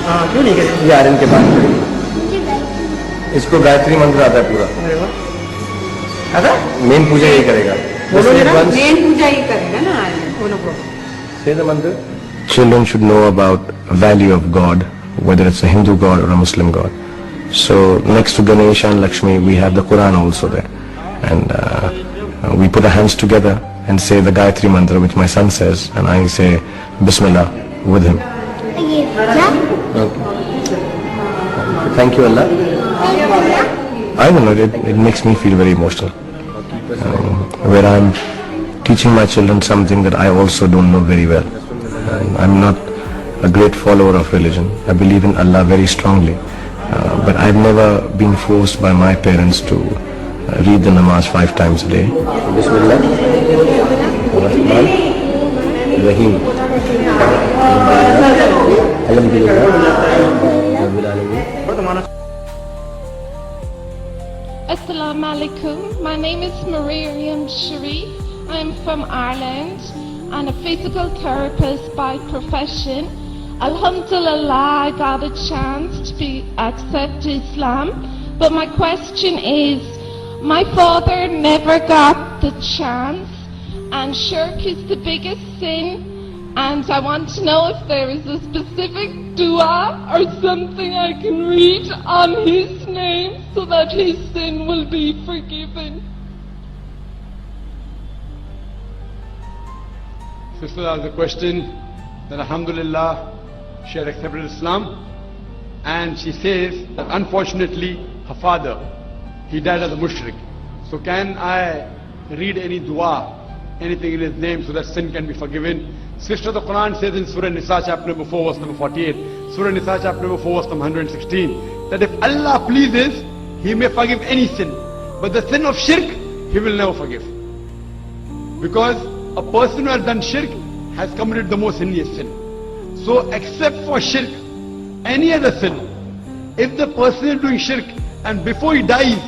हाँ क्यों नहीं करेंगे? ये आर्यन के बाद करेंगे। इसको गायत्री मंत्र आता है पूरा। अरे वाह, आता मेन पूजा यही करेगा। बोलो जरा, मेन पूजा ही करेगा ना आर्यन, बोलो बोलो। Say the mantra. Children should know about value of God, whether it's a Hindu God or a Muslim God. So next to Ganesha and Lakshmi, we have the Qur'an also there, and we put our hands together and say the Gayatri mantra, which my son says, and I say Bismillah with him. Okay. Thank you, Allah. I don't know. It makes me feel very emotional, where I'm teaching my children something that I also don't know very well. I'm not a great follower of religion. I believe in Allah very strongly, but I've never been forced by my parents to read the namaz 5 times a day. Bismillah, Rahman, Rahim. Assalamu alaikum. My name is Mariam Sharif. I'm from Ireland and a physical therapist by profession. Alhamdulillah, I got a chance to accept Islam. But my question is, my father never got the chance, and shirk is the biggest sin. And I want to know if there is a specific dua or something I can read on his name so that his sin will be forgiven. Sister asked the question that Alhamdulillah she had accepted Islam, and she says that unfortunately her father, he died as a mushrik. So can I read any dua, anything in his name so that sin can be forgiven? Sister, the Qur'an says in Surah Nisa chapter number 4 verse number 48, Surah Nisa chapter number 4 verse number 116, that if Allah pleases, He may forgive any sin, but the sin of shirk, He will never forgive. Because a person who has done shirk has committed the most heinous sin. So except for shirk, any other sin, if the person is doing shirk and before he dies,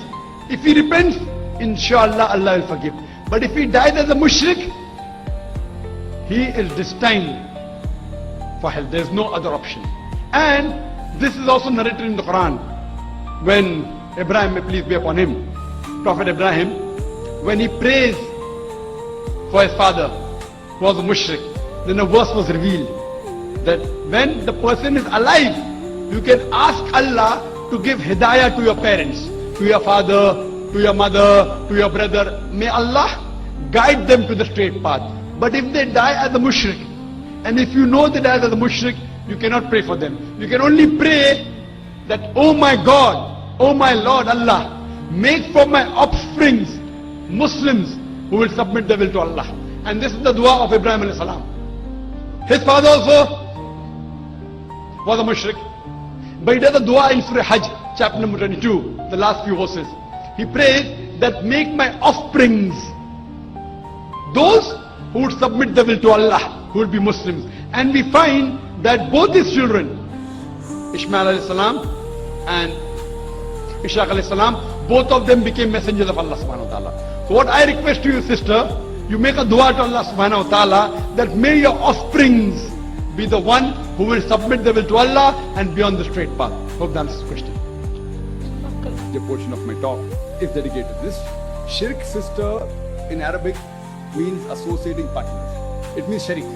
if he repents, inshallah Allah will forgive. But if he dies as a mushrik, he is destined for hell. There is no other option. And this is also narrated in the Quran. When Ibrahim, may peace be upon him, Prophet Ibrahim, when he prays for his father, who was a mushrik, then a verse was revealed that when the person is alive, you can ask Allah to give hidayah to your parents, to your father, to your mother, to your brother. May Allah guide them to the straight path. But if they die as a mushrik, and if you know they die as a mushrik, you cannot pray for them. You can only pray that, oh my God, oh my Lord Allah, make from my offsprings Muslims who will submit their will to Allah. And this is the dua of Ibrahim alayhi salam. His father also was a mushrik, but he does a dua in Surah Hajj, chapter number 22, the last few verses. He prays that make my offsprings those who would submit their will to Allah, who would be Muslims. And we find that both his children, Ishmael alayhi salam and Ishaq alayhi salam, both of them became messengers of Allah subhanahu wa ta'ala. So what I request to you, sister, you make a dua to Allah subhanahu wa ta'ala that may your offsprings be the one who will submit their will to Allah and be on the straight path. Hope that answers the question. The portion of my talk is dedicated to this. Shirk, sister, in Arabic means associating partners. It means sharik,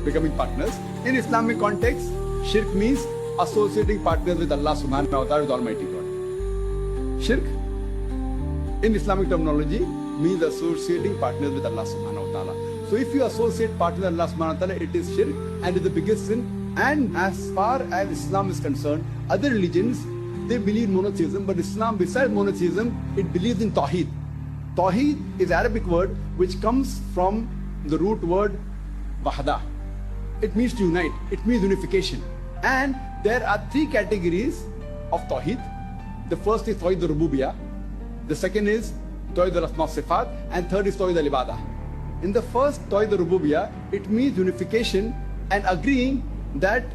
becoming partners. In Islamic context, shirk means associating partners with Allah subhanahu wa ta'ala, with Almighty God. Shirk, in Islamic terminology, means associating partners with Allah subhanahu wa ta'ala. So if you associate partners with Allah subhanahu wa ta'ala, it is shirk and it is the biggest sin. And as far as Islam is concerned, other religions, they believe monotheism, but Islam, besides monotheism, it believes in tawheed. Tawheed is Arabic word which comes from the root word wahda. It means to unite, it means unification. And there are 3 categories of tawheed. The first is tawheed al-rububiyah, the second is tawheed al-asma sifat, and third is tawheed al-ibadah. In the first tawheed al-rububiyah, it means unification and agreeing that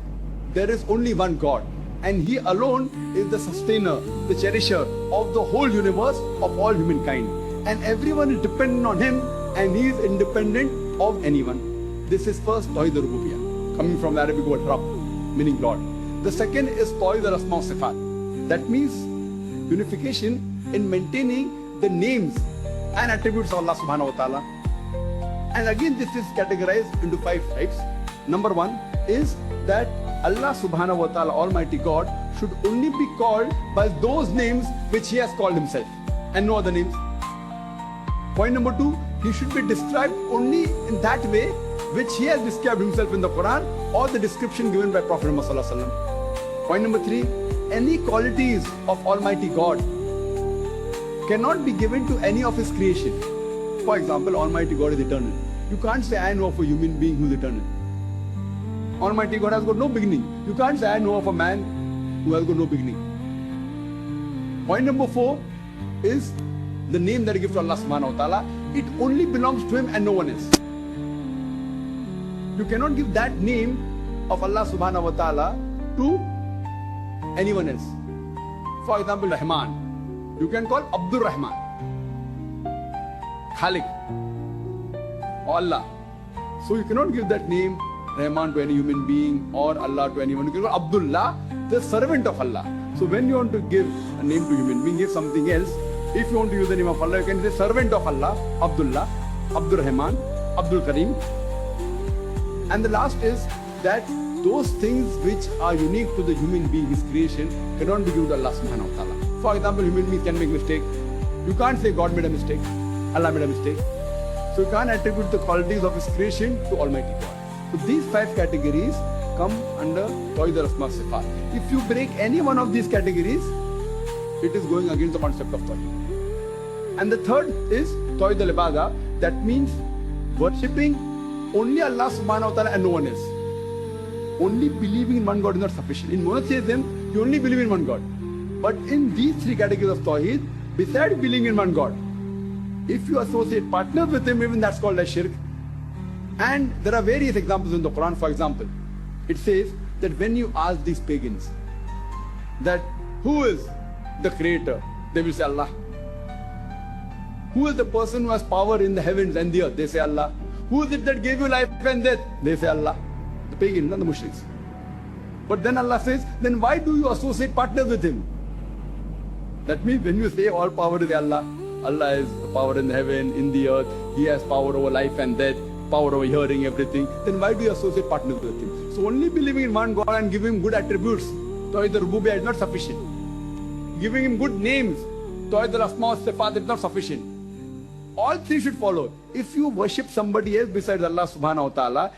there is only one God, and He alone is the sustainer, the cherisher of the whole universe, of all humankind. And everyone is dependent on Him, and He is independent of anyone. This is first Tawheed al-Rububiyah, coming from the Arabic word Rabb, meaning Lord. The second is Tawhid al-Asma wa Sifat. That means unification in maintaining the names and attributes of Allah subhanahu wa ta'ala. And again, this is categorized into 5 types. Number 1 is that Allah subhanahu wa ta'ala, Almighty God, should only be called by those names which He has called Himself and no other names. Point number 2, He should be described only in that way which He has described Himself in the Quran or the description given by Prophet Muhammad sallallahu alaihi wasallam. Point number 3, any qualities of Almighty God cannot be given to any of His creation. For example, Almighty God is eternal. You can't say, I know of a human being who is eternal. Almighty God has got no beginning. You can't say, I know of a man who has got no beginning. Point number 4 is the name that He gives to Allah subhanahu wa ta'ala. It only belongs to Him and no one else. You cannot give that name of Allah subhanahu wa ta'ala to anyone else. For example, Rahman. You can call Abdul Rahman, Khalik, or Allah. So you cannot give that name Rahman to any human being or Allah to anyone. You can call Abdullah, the servant of Allah. So when you want to give a name to human being, give something else. If you want to use the name of Allah, you can say servant of Allah, Abdullah, Abdul Rahman, Abdul Karim. And the last is that those things which are unique to the human being, his creation, cannot be given to Allah subhanahu wa ta'ala. For example, human beings can make mistake. You can't say God made a mistake, Allah made a mistake. So you can't attribute the qualities of His creation to Almighty God. So these 5 categories come under Tawhid al-Asma wa Sifat. If you break any one of these categories, it is going against the concept of Tawhid. And the third is Tawhid al-Ibadah. That means worshipping only Allah subhanahu wa ta'ala and no one else. Only believing in one God is not sufficient. In monotheism, you only believe in one God. But in these 3 categories of Tawheed, besides believing in one God, if you associate partners with Him, even that's called as Shirk. And there are various examples in the Quran. For example, it says that when you ask these pagans that who is the creator, they will say Allah. Who is the person who has power in the heavens and the earth? They say Allah. Who is it that gave you life and death? They say Allah. The pagans, not the mushriks. But then Allah says, then why do you associate partners with Him? That means when you say all power is Allah, Allah is the power in the heaven, in the earth, He has power over life and death, power over hearing, everything, then why do you associate partners with Him? So only believing in one God and giving Him good attributes, Tawhid al-Rububiyyah, is not sufficient. Giving Him good names, Tawhid al-Asma wa Sifat, is not sufficient. All 3 should follow. If you worship somebody else besides Allah subhanahu wa ta'ala,